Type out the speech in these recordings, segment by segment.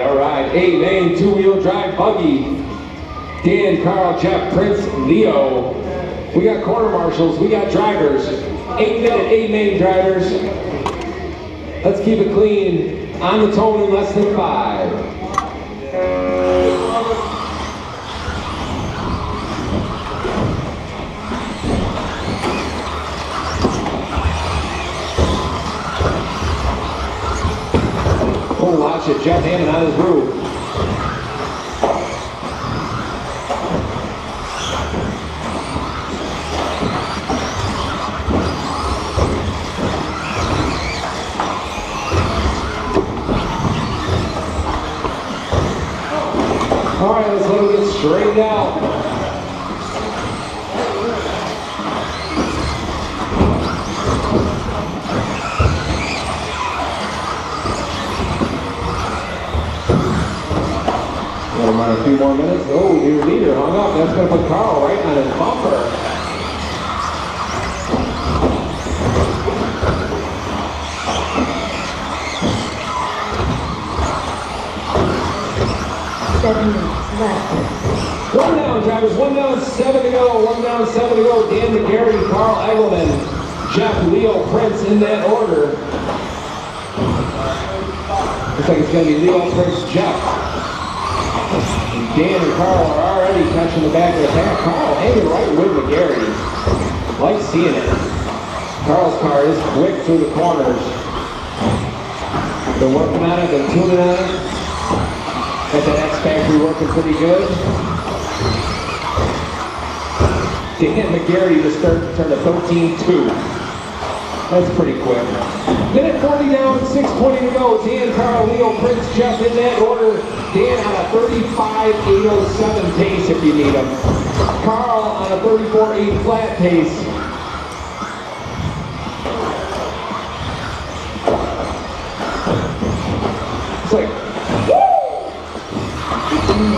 All right, A Main two-wheel drive buggy. Dan, Carl, Jeff, Prince, Leo. We got corner marshals, we got drivers. 8-minute A Main drivers. Let's keep it clean. On the tone in less than 5. Oh, watch it, Jeff Hammond on his roof. All right, let's let him get straightened out. Let him run a few more minutes. Oh, your leader hung up. That's going to put Carl right on his bumper. One down, drivers. 1 down, 7 to go. 1 down, 7 to go. Dan McGarry, Carl Egelman, Jeff, Leo, Prince in that order. Looks like it's going to be Leo, Prince, Jeff. Dan and Carl are already catching the back of the pack. Carl hanging right with McGarry. Like seeing it. Carl's car is quick through the corners. They're working on it, they're tuning on it. Got that X Factory working pretty good. Dan McGarry just turned a 13-2. That's pretty quick. Minute 40 down, 6:20 to go. Dan, Carl, Leo, Prince, Jeff in that order. Dan on a 35.807 pace if you need him. Carl on a 34.8 flat pace. It's like,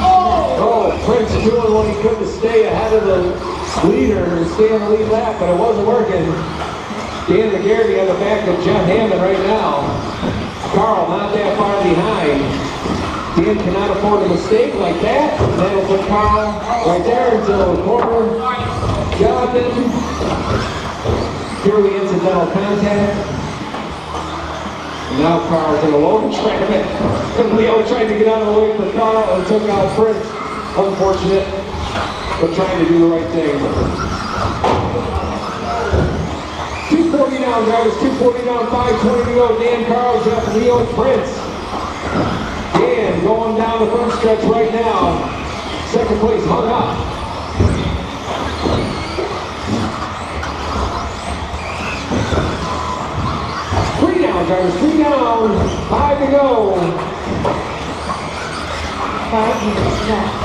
oh, Prince doing what he could to stay ahead of the leader and stay on the lead lap, but it wasn't working. Dan McGarry on the back of Jeff Hammond right now. Carl not that far behind. Dan cannot afford a mistake like that. That'll put Carl right there until the corner. Jonathan. Purely incidental contact. And now Carl's in a low traffic. And Leo tried to get out of the way for Carl and took out Prince. Unfortunate, but trying to do the right thing. 240 down, drivers, 240 down, 5:20 to go. Dan, Carl, Jeff, Leo, Prince. Dan going down the front stretch right now. Second place hung up. Three down, drivers, 3 down, 5 to go. 5 minutes left.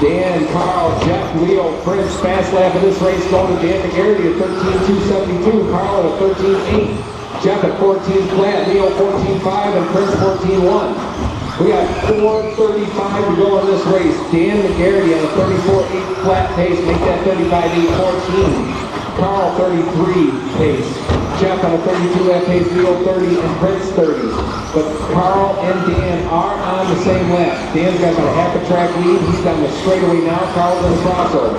Dan, Carl, Jeff, Leo, Prince, fast lap of this race going to Dan McGarry at 13.272, Carl at 13.8, Jeff at 14 flat, Leo 14.5, and Prince 14.1. We got 4:35 to go in this race. Dan McGarry on a 34.8 flat pace, make that 35.814. Carl 33 pace, Jeff on a 32 lap pace, Leo 30, and Prince 30. But Carl and Dan are on the same lap. Dan's got about a half a track lead. He's down the straightaway now. Carl's in the crossover.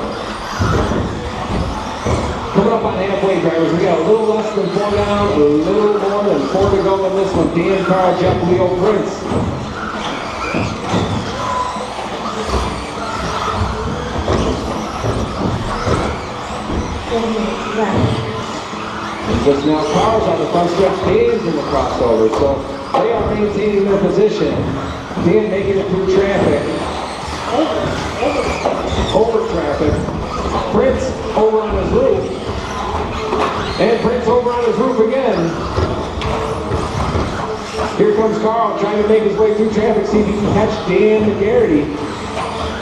Coming up on halfway, drivers. We got a little less than 4 down, a little more than 4 to go in this one. Dan, Carl, Jeff, Leo, Prince. And just now, Carl's on the front stretch. Dan's in the crossover. So they are maintaining their position. Dan making it through traffic. Over traffic. Prince over on his roof. And Prince over on his roof again. Here comes Carl trying to make his way through traffic, see if he can catch Dan McGarry.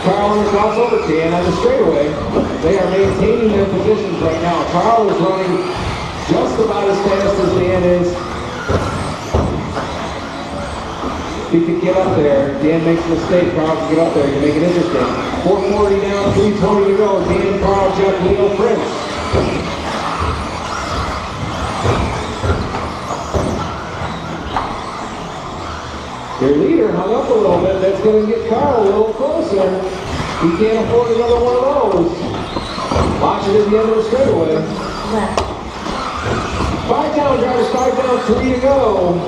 Carl on the crossover, Dan on the straightaway. They are maintaining their positions right now. Carl is running just about as fast as Dan is. He can get up there. Dan makes a mistake. Carl can get up there. You make it interesting. 4:40 down, 3:20 to go. Dan, Carl, Jeff, Leo, Prince. Your leader hung up a little bit. That's going to get Carl a little closer. He can't afford another one of those. Watch it at the end of the straightaway. 5 down, drivers, 5 down, 3 to go.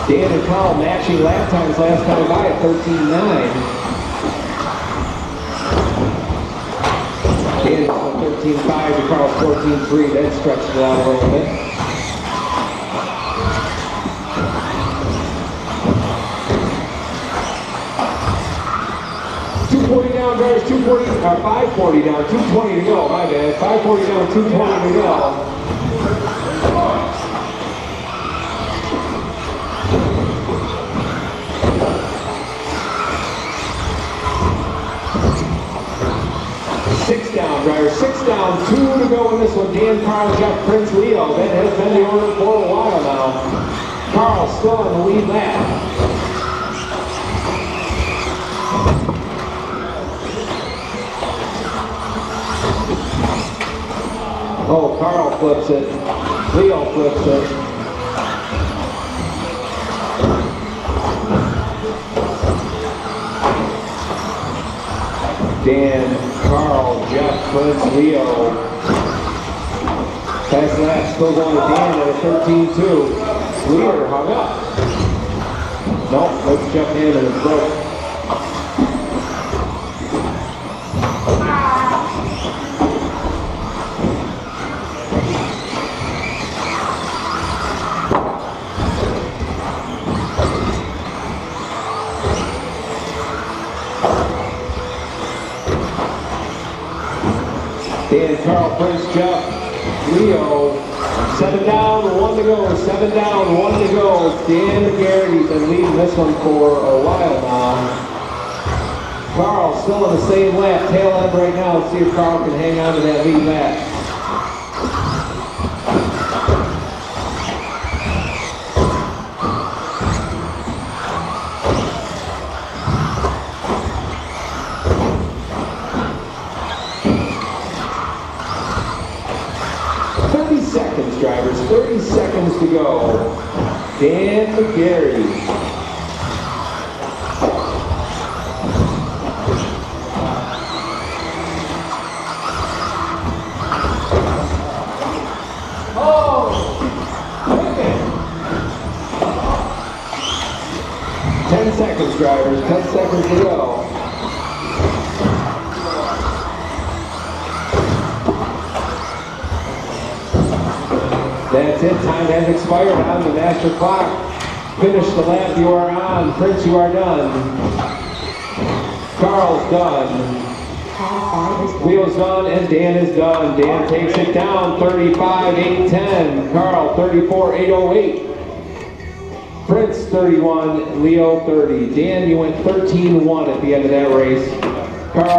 Dan and Carl matching lap times last time by at 13.9. Dan is 13.5 to Carl's 14.3. That stretched it out a little bit. Down, drivers, 540 down, 220 to go, my bad. 540 down, 220 to go. Six down, drivers, 6 down, 2 to go in this one. Dan, Carl, Jeff, Prince, Leo. That has been the order for a while now. Carl still in the lead lap. Oh, Carl flips it. Leo flips it. Dan, Carl, Jeff, Prince, Leo. Pass lap still going to Dan at a 13.2. Leader hung up. Nope, that's Jeff Hammond and broke. Dan, Carl, Prince, Jeff, Leo, 7 down, 1 to go, 7 down, 1 to go. Dan McGarry's been leading this one for a while now. Carl still in the same lap, tail end right now. Let's see if Carl can hang on to that lead lap. Seconds, drivers, 30 seconds to go. Dan McGarry. Oh, okay. 10 seconds, drivers, 10 seconds to go. That's it, time has expired on the master clock. Finish the lap, you are on. Prince, you are done. Carl's done. Leo's done, and Dan is done. Dan takes it down, 35.810. Carl, 34.808. Prince, 31. Leo, 30. Dan, you went 13-1 at the end of that race. Carl.